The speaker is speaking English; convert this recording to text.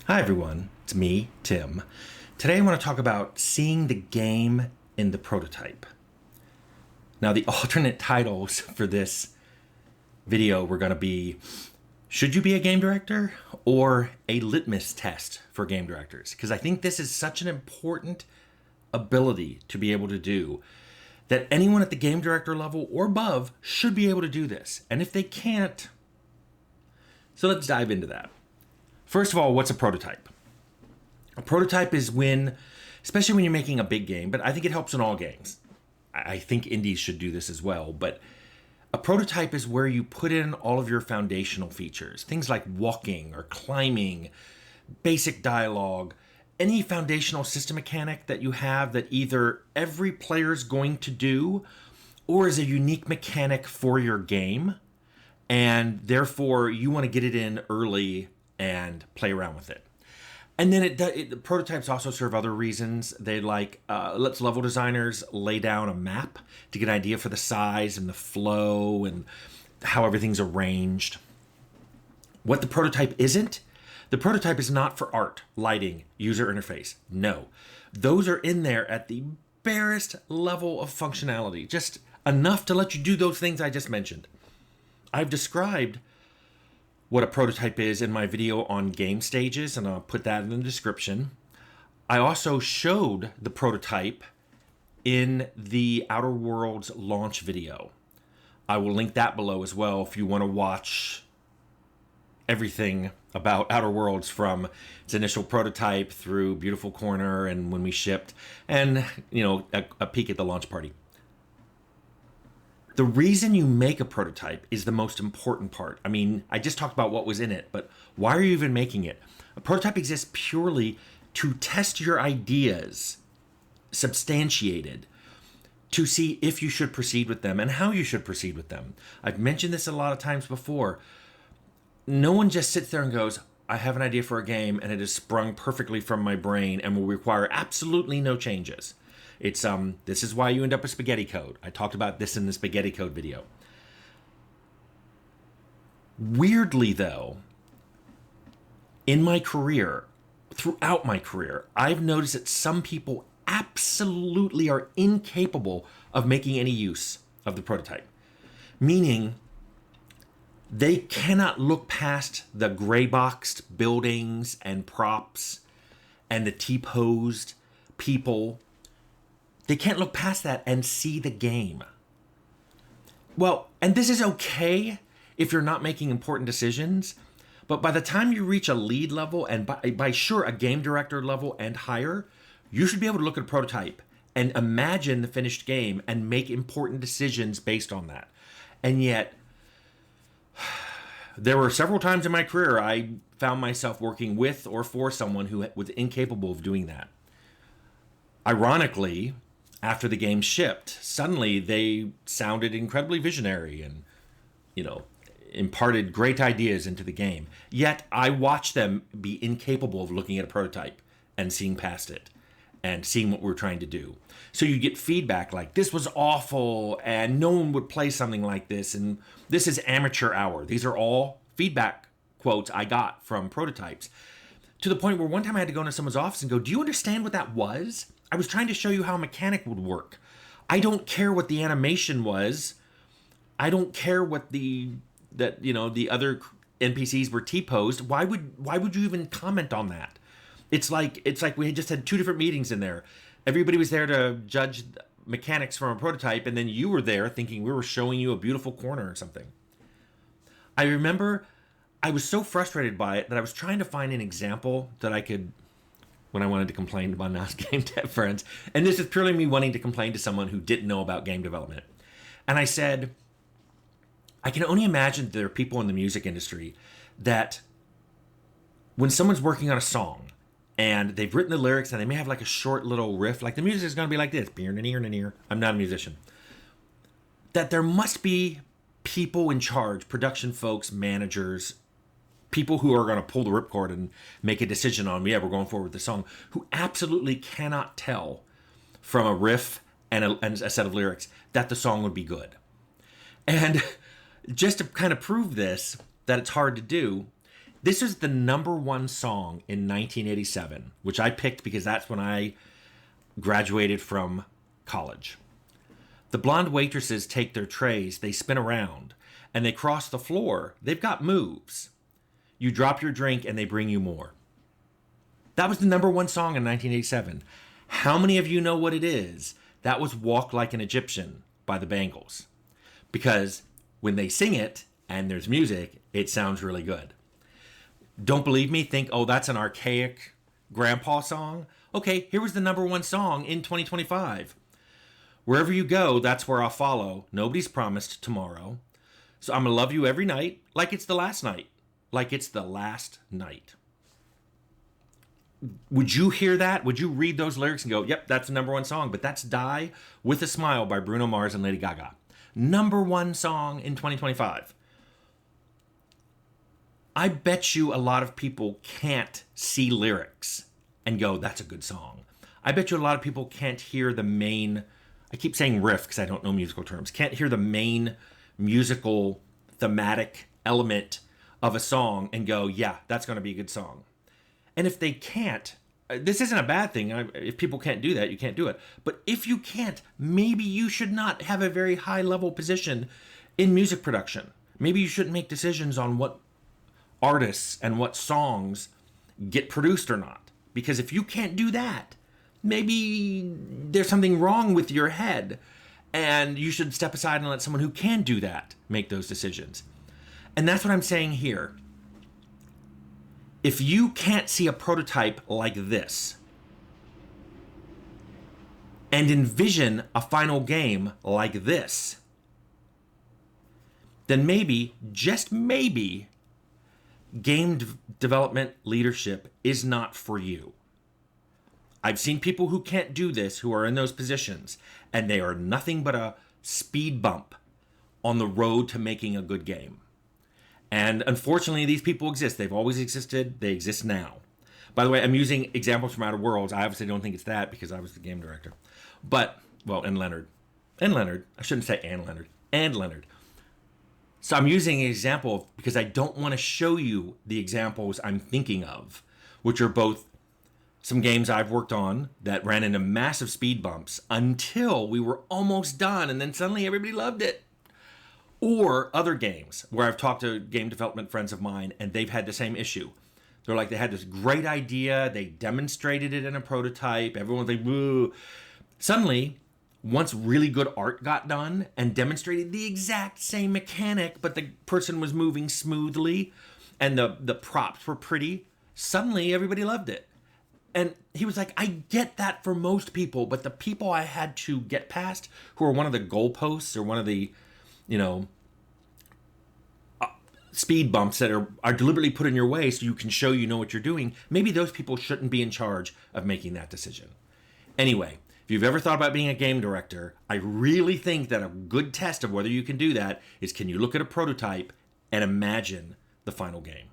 Hi everyone, it's me, Tim. Today I want to talk about seeing the game in the prototype. Now the alternate titles for this video were going to be, should you be a game director, or a litmus test for game directors? Because I think this is such an important ability to be able to do that anyone at the game director level or above should be able to do this. And if they can't, so let's dive into that. First of all, what's a prototype? A prototype is when, especially when you're making a big game, but I think it helps in all games. I think indies should do this as well, but a prototype is where you put in all of your foundational features, things like walking or climbing, basic dialogue, any foundational system mechanic that you have that either every player is going to do or is a unique mechanic for your game, and therefore you want to get it in early and play around with it. And then the prototypes also serve other reasons. They lets level designers lay down a map to get an idea for the size and the flow and how everything's arranged. What the prototype isn't, the prototype is not for art, lighting, user interface. No, those are in there at the barest level of functionality, just enough to let you do those things I just mentioned. I've described what a prototype is in my video on game stages, and I'll put that in the description. I also showed the prototype in the Outer Worlds launch video. I will link that below as well if you want to watch everything about Outer Worlds from its initial prototype through Beautiful Corner and when we shipped, and a peek at the launch party. The reason you make a prototype is the most important part. I mean, I just talked about what was in it, but why are you even making it? A prototype exists purely to test your ideas, substantiated, to see if you should proceed with them and how you should proceed with them. I've mentioned this a lot of times before. No one just sits there and goes, I have an idea for a game and it is sprung perfectly from my brain and will require absolutely no changes. It's this is why you end up with spaghetti code. I talked about this in the spaghetti code video. Weirdly though, in my career, throughout my career, I've noticed that some people absolutely are incapable of making any use of the prototype. Meaning, they cannot look past the gray-boxed buildings and props and the T-posed people. They can't look past that and see the game. Well, and this is okay if you're not making important decisions, but by the time you reach a lead level and by sure a game director level and higher, you should be able to look at a prototype and imagine the finished game and make important decisions based on that. And yet, there were several times in my career I found myself working with or for someone who was incapable of doing that. Ironically, after the game shipped, suddenly they sounded incredibly visionary and, imparted great ideas into the game. Yet I watched them be incapable of looking at a prototype and seeing past it and seeing what we're trying to do. So you get feedback like, this was awful and no one would play something like this and this is amateur hour. These are all feedback quotes I got from prototypes, to the point where one time I had to go into someone's office and go, do you understand what that was? I was trying to show you how a mechanic would work. I don't care what the animation was. I don't care what the other NPCs were T-posed. Why would you even comment on that? It's like we had just had two different meetings in there. Everybody was there to judge mechanics from a prototype, and then you were there thinking we were showing you a beautiful corner or something. I remember I was so frustrated by it that I was trying to find an example that I could, when I wanted to complain to my non-game dev friends. And this is purely me wanting to complain to someone who didn't know about game development. And I said, I can only imagine there are people in the music industry that when someone's working on a song and they've written the lyrics and they may have like a short little riff, like the music is going to be like this, I'm not a musician, that there must be people in charge, production folks, managers, people who are going to pull the ripcord and make a decision on, yeah, we're going forward with the song, who absolutely cannot tell from a riff and a set of lyrics that the song would be good. And just to kind of prove this, that it's hard to do, This is the #1 song in 1987, which I picked because that's when I graduated from college. The blonde waitresses take their trays, they spin around, and they cross the floor. They've got moves. You drop your drink and they bring you more. That was the #1 song in 1987. How many of you know what it is? That was Walk Like an Egyptian by the Bangles. Because when they sing it and there's music, it sounds really good. Don't believe me? Think, oh, that's an archaic grandpa song? Okay, here was the #1 song in 2025. Wherever you go, that's where I'll follow. Nobody's promised tomorrow. So I'm going to love you every night like it's the last night. Like it's the last night. Would you hear that? Would you read those lyrics and go, yep, that's the #1 song? But that's Die with a Smile by Bruno Mars and Lady Gaga. #1 song in 2025. I bet you a lot of people can't see lyrics and go, that's a good song. I bet you a lot of people can't hear the main, I keep saying riff because I don't know musical terms, can't hear the main musical thematic element of a song and go, yeah, that's going to be a good song. And if they can't, this isn't a bad thing. If people can't do that, you can't do it. But if you can't, maybe you should not have a very high level position in music production. Maybe you shouldn't make decisions on what artists and what songs get produced or not. Because if you can't do that, maybe there's something wrong with your head and you should step aside and let someone who can do that make those decisions. And that's what I'm saying here. If you can't see a prototype like this and envision a final game like this, then maybe, just maybe, game development leadership is not for you. I've seen people who can't do this, who are in those positions, and they are nothing but a speed bump on the road to making a good game. And unfortunately, these people exist. They've always existed. They exist now. By the way, I'm using examples from Outer Worlds. I obviously don't think it's that because I was the game director. But, well, and Leonard. I shouldn't say Leonard. And Leonard. So I'm using an example because I don't want to show you the examples I'm thinking of, which are both some games I've worked on that ran into massive speed bumps until we were almost done and then suddenly everybody loved it. Or other games where I've talked to game development friends of mine and they've had the same issue. They're like, they had this great idea, they demonstrated it in a prototype, everyone's like, woo. Suddenly, once really good art got done and demonstrated the exact same mechanic, but the person was moving smoothly and the props were pretty, suddenly everybody loved it. And he was like, I get that for most people, but the people I had to get past who are one of the goalposts or one of the, speed bumps that are deliberately put in your way so you can show you know what you're doing, maybe those people shouldn't be in charge of making that decision. Anyway, if you've ever thought about being a game director, I really think that a good test of whether you can do that is, can you look at a prototype and imagine the final game?